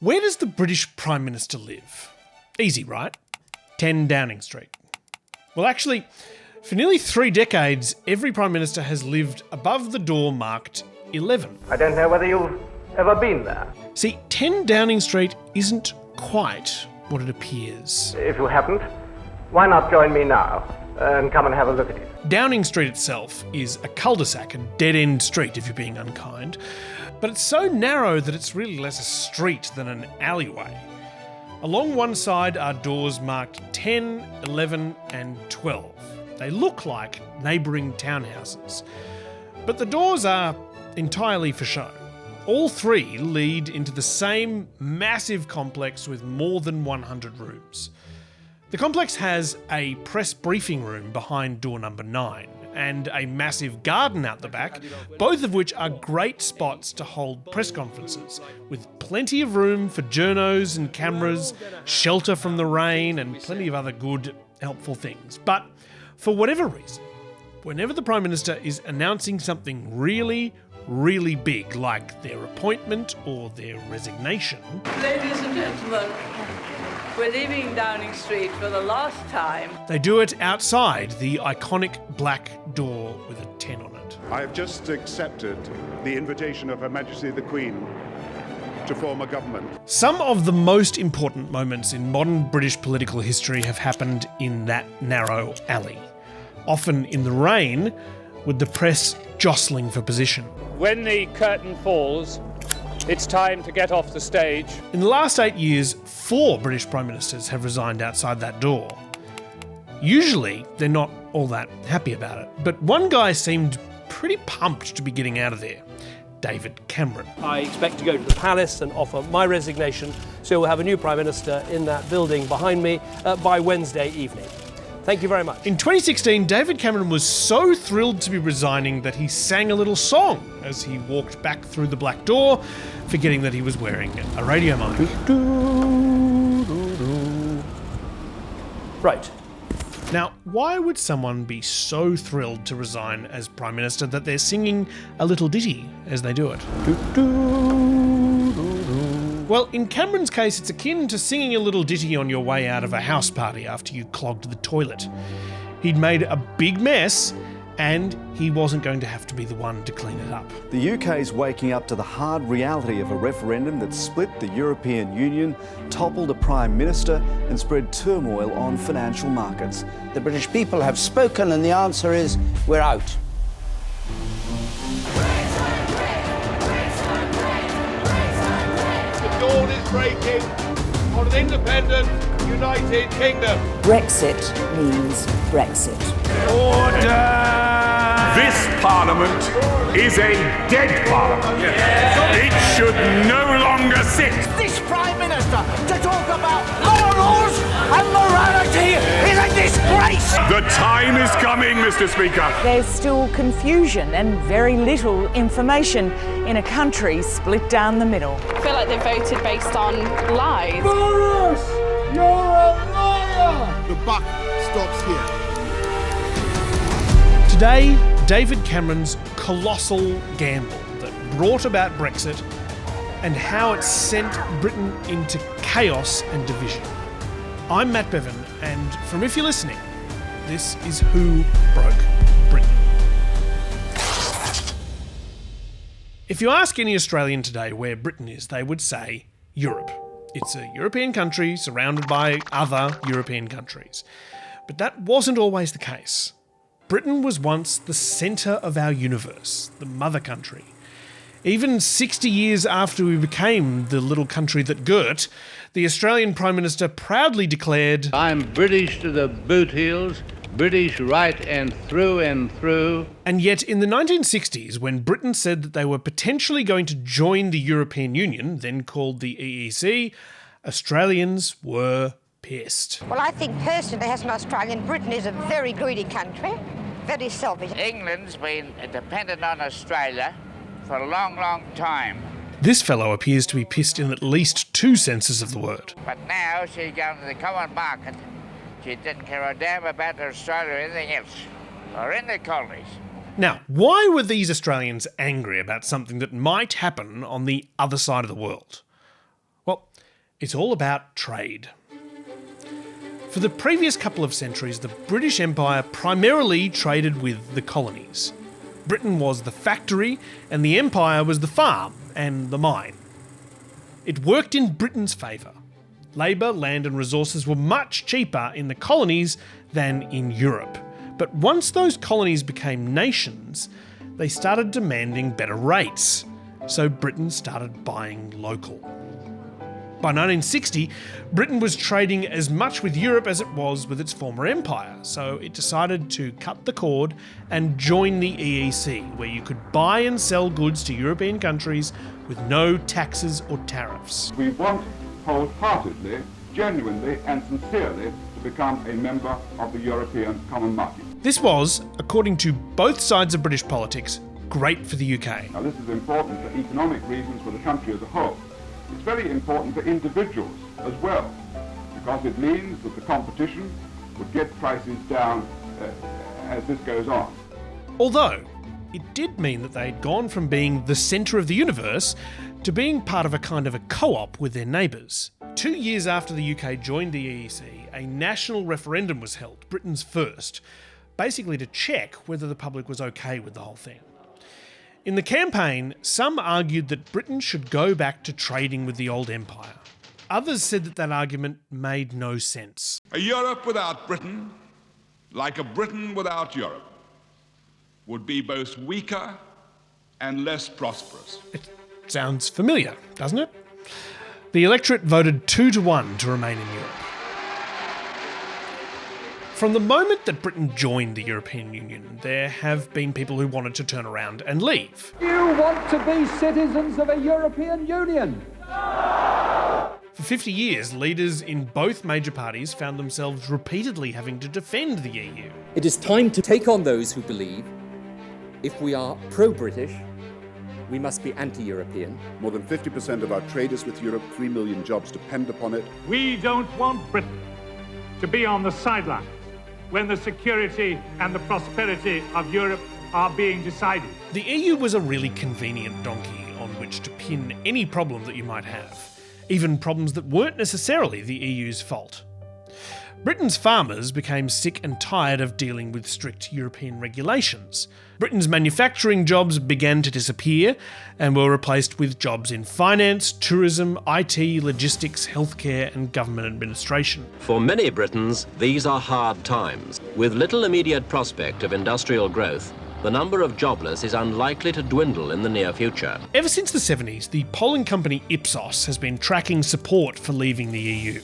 Where does the British Prime Minister live? Easy, right? 10 Downing Street. Well, actually, for nearly 3 decades, every Prime Minister has lived above the door marked 11. I don't know whether you've ever been there. See, 10 Downing Street isn't quite what it appears. If you haven't, why not join me now and come and have a look at it? Downing Street itself is a cul-de-sac, a dead-end street if you're being unkind, but it's so narrow that it's really less a street than an alleyway. Along one side are doors marked 10, 11 and 12. They look like neighbouring townhouses, but the doors are entirely for show. All 3 lead into the same massive complex with more than 100 rooms. The complex has a press briefing room behind door number 9 and a massive garden out the back, both of which are great spots to hold press conferences, with plenty of room for journos and cameras, shelter from the rain and plenty of other good, helpful things. But for whatever reason, whenever the Prime Minister is announcing something really, really big, like their appointment or their resignation... Ladies and gentlemen, we're leaving Downing Street for the last time. They do it outside the iconic black door with a 10 on it. I have just accepted the invitation of Her Majesty the Queen to form a government. Some of the most important moments in modern British political history have happened in that narrow alley, often in the rain, with the press jostling for position. When the curtain falls, it's time to get off the stage. In the last 8 years, 4 British Prime Ministers have resigned outside that door. Usually, they're not all that happy about it, but one guy seemed pretty pumped to be getting out of there. David Cameron. I expect to go to the palace and offer my resignation, so we'll have a new Prime Minister in that building behind me by Wednesday evening. Thank you very much. In 2016, David Cameron was so thrilled to be resigning that he sang a little song as he walked back through the black door, forgetting that he was wearing a radio mic. Right. Now, why would someone be so thrilled to resign as Prime Minister that they're singing a little ditty as they do it? Well, in Cameron's case, it's akin to singing a little ditty on your way out of a house party after you clogged the toilet. He'd made a big mess, and he wasn't going to have to be the one to clean it up. The UK's waking up to the hard reality of a referendum that split the European Union, toppled a Prime Minister and spread turmoil on financial markets. The British people have spoken and the answer is we're out. The dawn is breaking on an independent, united kingdom. Brexit means Brexit. Order! This Parliament is a dead Parliament. It should no longer sit. This Prime Minister to talk about morals and morality is a disgrace. The time is coming, Mr. Speaker. There's still confusion and very little information in a country split down the middle. I feel like they voted based on lies. Boris, you're a liar. The buck stops here. Today, David Cameron's colossal gamble that brought about Brexit and how it sent Britain into chaos and division. I'm Matt Bevan, and from If You're Listening, this is Who Broke Britain. If you ask any Australian today where Britain is, they would say Europe. It's a European country surrounded by other European countries. But that wasn't always the case. Britain was once the centre of our universe, the mother country. Even 60 years after we became the little country that girt, the Australian Prime Minister proudly declared, "I'm British to the boot heels, British right and through." And yet in the 1960s, when Britain said that they were potentially going to join the European Union, then called the EEC, Australians were pissed. Well, I think personally, as an Australian, Britain is a very greedy country, very selfish. England's been dependent on Australia for a long, long time. This fellow appears to be pissed in at least 2 senses of the word. But now she's gone to the common market. She didn't care a damn about Australia or anything else, or in the colonies. Now, why were these Australians angry about something that might happen on the other side of the world? Well, it's all about trade. For the previous couple of centuries, the British Empire primarily traded with the colonies. Britain was the factory, and the Empire was the farm and the mine. It worked in Britain's favour. Labour, land and resources were much cheaper in the colonies than in Europe. But once those colonies became nations, they started demanding better rates. So Britain started buying local. By 1960, Britain was trading as much with Europe as it was with its former empire, so it decided to cut the cord and join the EEC, where you could buy and sell goods to European countries with no taxes or tariffs. We want wholeheartedly, genuinely and sincerely to become a member of the European Common Market. This was, according to both sides of British politics, great for the UK. Now this is important for economic reasons for the country as a whole. It's very important for individuals as well, because it means that the competition would get prices down as this goes on. Although, it did mean that they had gone from being the centre of the universe to being part of a kind of a co-op with their neighbours. 2 years after the UK joined the EEC, a national referendum was held, Britain's first, basically to check whether the public was okay with the whole thing. In the campaign, some argued that Britain should go back to trading with the old empire. Others said that argument made no sense. A Europe without Britain, like a Britain without Europe, would be both weaker and less prosperous. It sounds familiar, doesn't it? The electorate voted 2-1 to remain in Europe. From the moment that Britain joined the European Union, there have been people who wanted to turn around and leave. You want to be citizens of a European Union? For 50 years, leaders in both major parties found themselves repeatedly having to defend the EU. It is time to take on those who believe if we are pro-British, we must be anti-European. More than 50% of our trade is with Europe, 3 million jobs depend upon it. We don't want Britain to be on the sidelines when the security and the prosperity of Europe are being decided. The EU was a really convenient donkey on which to pin any problem that you might have, even problems that weren't necessarily the EU's fault. Britain's farmers became sick and tired of dealing with strict European regulations. Britain's manufacturing jobs began to disappear and were replaced with jobs in finance, tourism, IT, logistics, healthcare and government administration. For many Britons, these are hard times. With little immediate prospect of industrial growth, the number of jobless is unlikely to dwindle in the near future. Ever since the 70s, the polling company Ipsos has been tracking support for leaving the EU.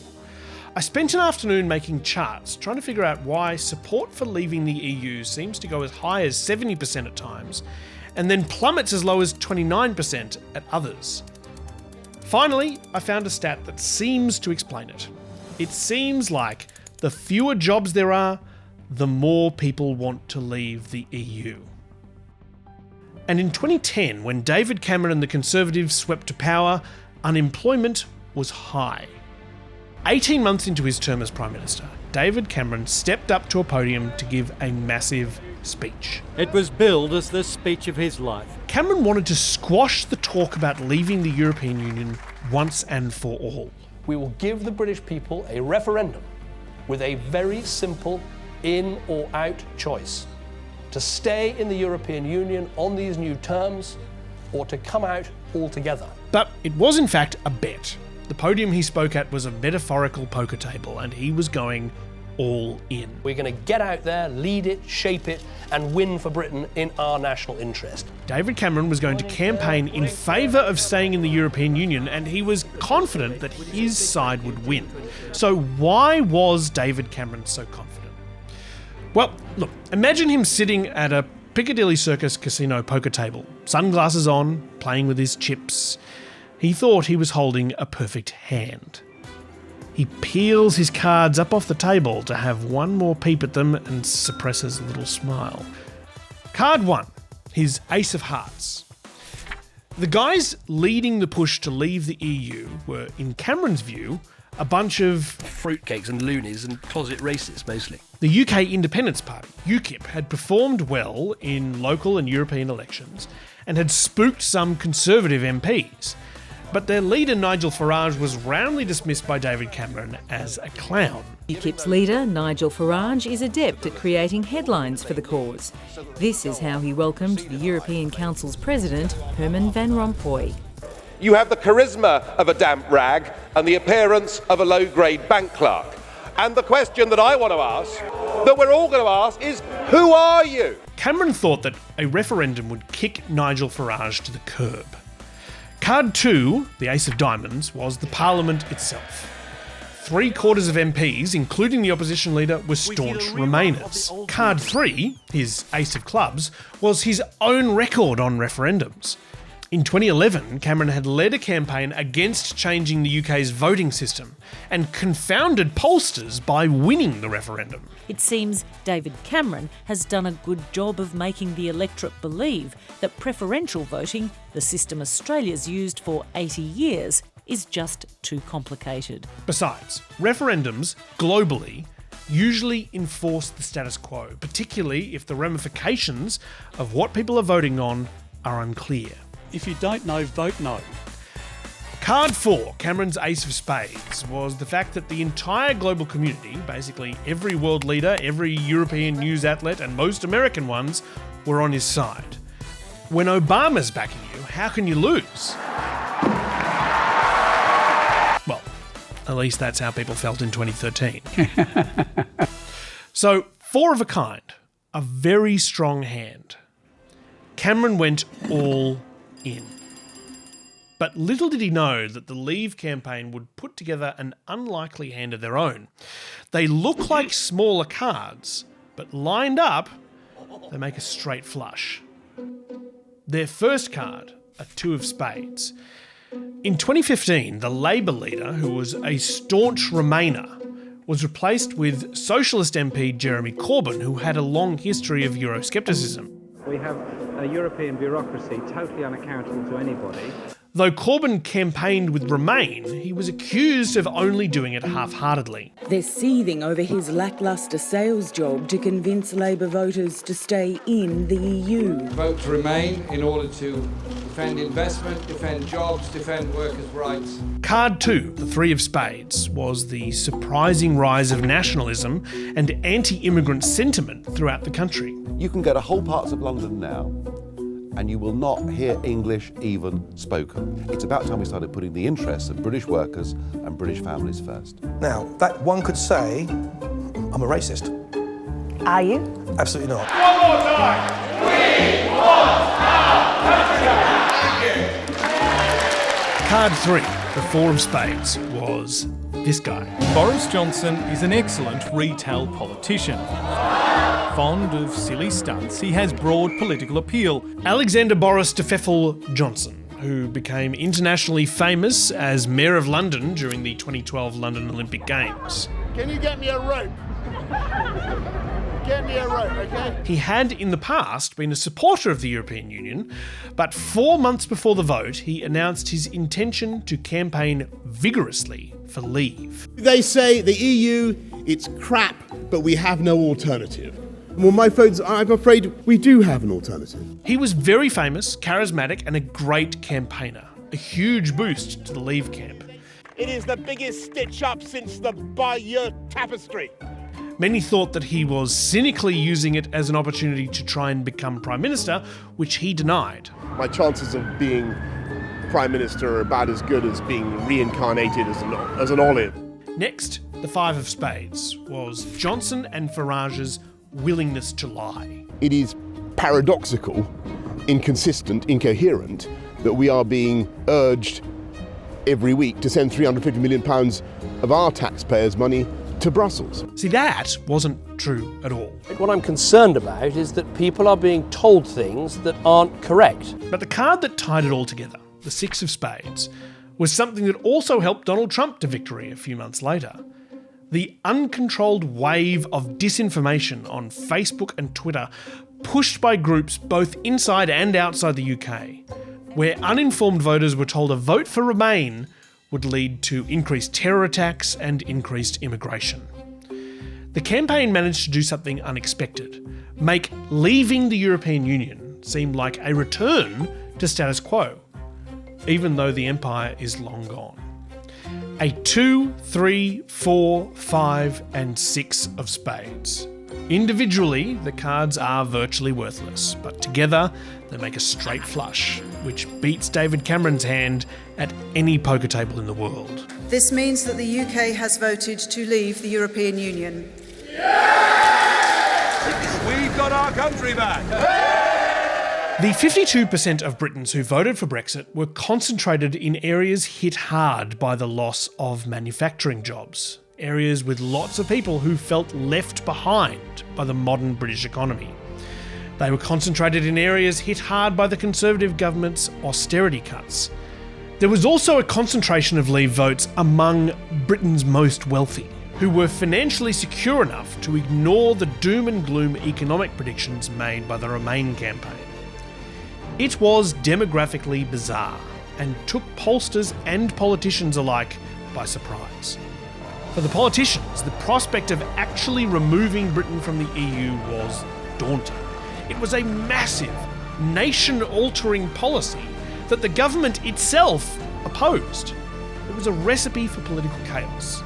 I spent an afternoon making charts trying to figure out why support for leaving the EU seems to go as high as 70% at times and then plummets as low as 29% at others. Finally, I found a stat that seems to explain it. It seems like the fewer jobs there are, the more people want to leave the EU. And in 2010, when David Cameron and the Conservatives swept to power, unemployment was high. 18 months into his term as Prime Minister, David Cameron stepped up to a podium to give a massive speech. It was billed as the speech of his life. Cameron wanted to squash the talk about leaving the European Union once and for all. We will give the British people a referendum with a very simple in or out choice: to stay in the European Union on these new terms or to come out altogether. But it was in fact a bet. The podium he spoke at was a metaphorical poker table, and he was going all in. We're going to get out there, lead it, shape it, and win for Britain in our national interest. David Cameron was going to campaign in favour of staying in the European Union, and he was confident that his side would win. So why was David Cameron so confident? Well, look, imagine him sitting at a Piccadilly Circus casino poker table, sunglasses on, playing with his chips. He thought he was holding a perfect hand. He peels his cards up off the table to have one more peep at them and suppresses a little smile. Card 1, his ace of hearts. The guys leading the push to leave the EU were, in Cameron's view, a bunch of fruitcakes and loonies and closet racists, mostly. The UK Independence Party, UKIP, had performed well in local and European elections and had spooked some Conservative MPs. But their leader, Nigel Farage, was roundly dismissed by David Cameron as a clown. UKIP's leader, Nigel Farage, is adept at creating headlines for the cause. This is how he welcomed the European Council's president, Herman Van Rompuy. You have the charisma of a damp rag and the appearance of a low-grade bank clerk. And the question that I want to ask, that we're all going to ask, is who are you? Cameron thought that a referendum would kick Nigel Farage to the curb. Card 2, the Ace of Diamonds, was the Parliament itself. 3/4 of MPs, including the opposition leader, were staunch Remainers. Card 3, his Ace of Clubs, was his own record on referendums. In 2011, Cameron had led a campaign against changing the UK's voting system and confounded pollsters by winning the referendum. It seems David Cameron has done a good job of making the electorate believe that preferential voting, the system Australia's used for 80 years, is just too complicated. Besides, referendums, globally, usually enforce the status quo, particularly if the ramifications of what people are voting on are unclear. If you don't know, vote no. Card 4, Cameron's Ace of Spades, was the fact that the entire global community, basically every world leader, every European news outlet and most American ones, were on his side. When Obama's backing you, how can you lose? Well, at least that's how people felt in 2013. So, 4 of a kind, a very strong hand. Cameron went all in. But little did he know that the Leave campaign would put together an unlikely hand of their own. They look like smaller cards, but lined up, they make a straight flush. Their first card, a 2 of Spades. In 2015, the Labour leader, who was a staunch Remainer, was replaced with Socialist MP Jeremy Corbyn, who had a long history of Euroscepticism. We have a European bureaucracy totally unaccountable to anybody. Though Corbyn campaigned with Remain, he was accused of only doing it half-heartedly. They're seething over his lacklustre sales job to convince Labour voters to stay in the EU. Vote to Remain in order to defend investment, defend jobs, defend workers' rights. Card 2, the 3 of Spades, was the surprising rise of nationalism and anti-immigrant sentiment throughout the country. You can go to whole parts of London now and you will not hear English even spoken. It's about time we started putting the interests of British workers and British families first. Now, that one could say, I'm a racist. Are you? Absolutely not. One more time! We want our country! Card 3, the 4 of Spades, was this guy. Boris Johnson is an excellent retail politician. Fond of silly stunts, he has broad political appeal. Alexander Boris de Pfeffel Johnson, who became internationally famous as Mayor of London during the 2012 London Olympic Games. Can you get me a rope? Get me a rope, okay? He had in the past been a supporter of the European Union, but 4 months before the vote, he announced his intention to campaign vigorously for Leave. They say the EU, it's crap, but we have no alternative. Well, my folks, I'm afraid we do have an alternative. He was very famous, charismatic, and a great campaigner. A huge boost to the Leave camp. It is the biggest stitch-up since the Bayeux Tapestry. Many thought that he was cynically using it as an opportunity to try and become Prime Minister, which he denied. My chances of being Prime Minister are about as good as being reincarnated as an olive. Next, the 5 of Spades, was Johnson and Farage's willingness to lie. It is paradoxical, inconsistent, incoherent that we are being urged every week to send £350 million of our taxpayers' money to Brussels. See, that wasn't true at all. What I'm concerned about is that people are being told things that aren't correct. But the card that tied it all together, the 6 of Spades, was something that also helped Donald Trump to victory a few months later. The uncontrolled wave of disinformation on Facebook and Twitter, pushed by groups both inside and outside the UK, where uninformed voters were told a vote for Remain would lead to increased terror attacks and increased immigration. The campaign managed to do something unexpected, make leaving the European Union seem like a return to status quo. even though the empire is long gone. A 2, 3, 4, 5 and 6 of spades. Individually, the cards are virtually worthless, but together they make a straight flush, which beats David Cameron's hand at any poker table in the world. This means that the UK has voted to leave the European Union. We've got our country back. The 52% of Britons who voted for Brexit were concentrated in areas hit hard by the loss of manufacturing jobs. Areas with lots of people who felt left behind by the modern British economy. They were concentrated in areas hit hard by the Conservative government's austerity cuts. There was also a concentration of Leave votes among Britain's most wealthy, who were financially secure enough to ignore the doom and gloom economic predictions made by the Remain campaign. It was demographically bizarre and took pollsters and politicians alike by surprise. For the politicians, the prospect of actually removing Britain from the EU was daunting. It was a massive, nation-altering policy that the government itself opposed. It was a recipe for political chaos.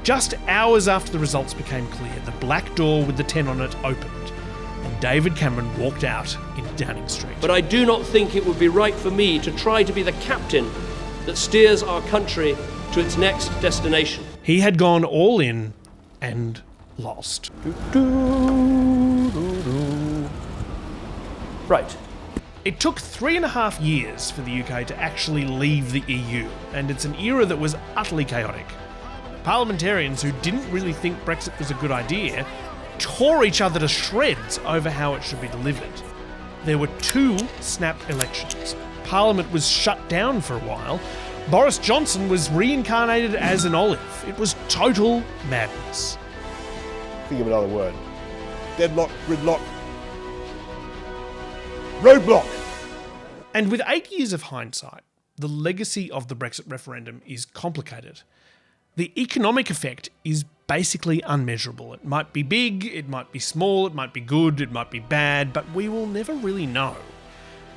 Just hours after the results became clear, the black door with the 10 on it opened, and David Cameron walked out into Downing Street. But I do not think it would be right for me to try to be the captain that steers our country to its next destination. He had gone all in and lost. Right. It took 3.5 years for the UK to actually leave the EU, and it's an era that was utterly chaotic. Parliamentarians who didn't really think Brexit was a good idea tore each other to shreds over how it should be delivered. There were 2 snap elections. Parliament was shut down for a while. Boris Johnson was reincarnated as an olive. It was total madness. Think of another word. Deadlock, gridlock, roadblock. And with 8 years of hindsight, the legacy of the Brexit referendum is complicated. The economic effect is basically unmeasurable. It might be big, it might be small, it might be good, it might be bad, but we will never really know.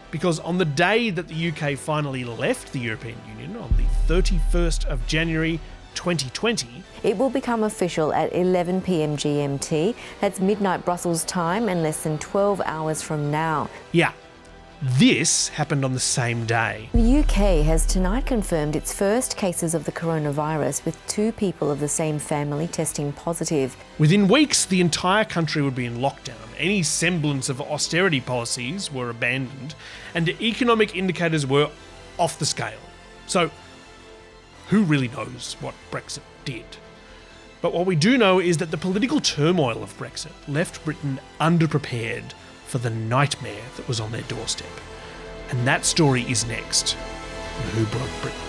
Because on the day that the UK finally left the European Union, on the 31st of January 2020... It will become official at 11 p.m. GMT. That's midnight Brussels time and less than 12 hours from now. Yeah, this happened on the same day. The UK has tonight confirmed its first cases of the coronavirus, with 2 people of the same family testing positive. Within weeks, the entire country would be in lockdown. Any semblance of austerity policies were abandoned, and economic indicators were off the scale. So, who really knows what Brexit did? But what we do know is that the political turmoil of Brexit left Britain underprepared for the nightmare that was on their doorstep. And that story is next on Who Broke Britain.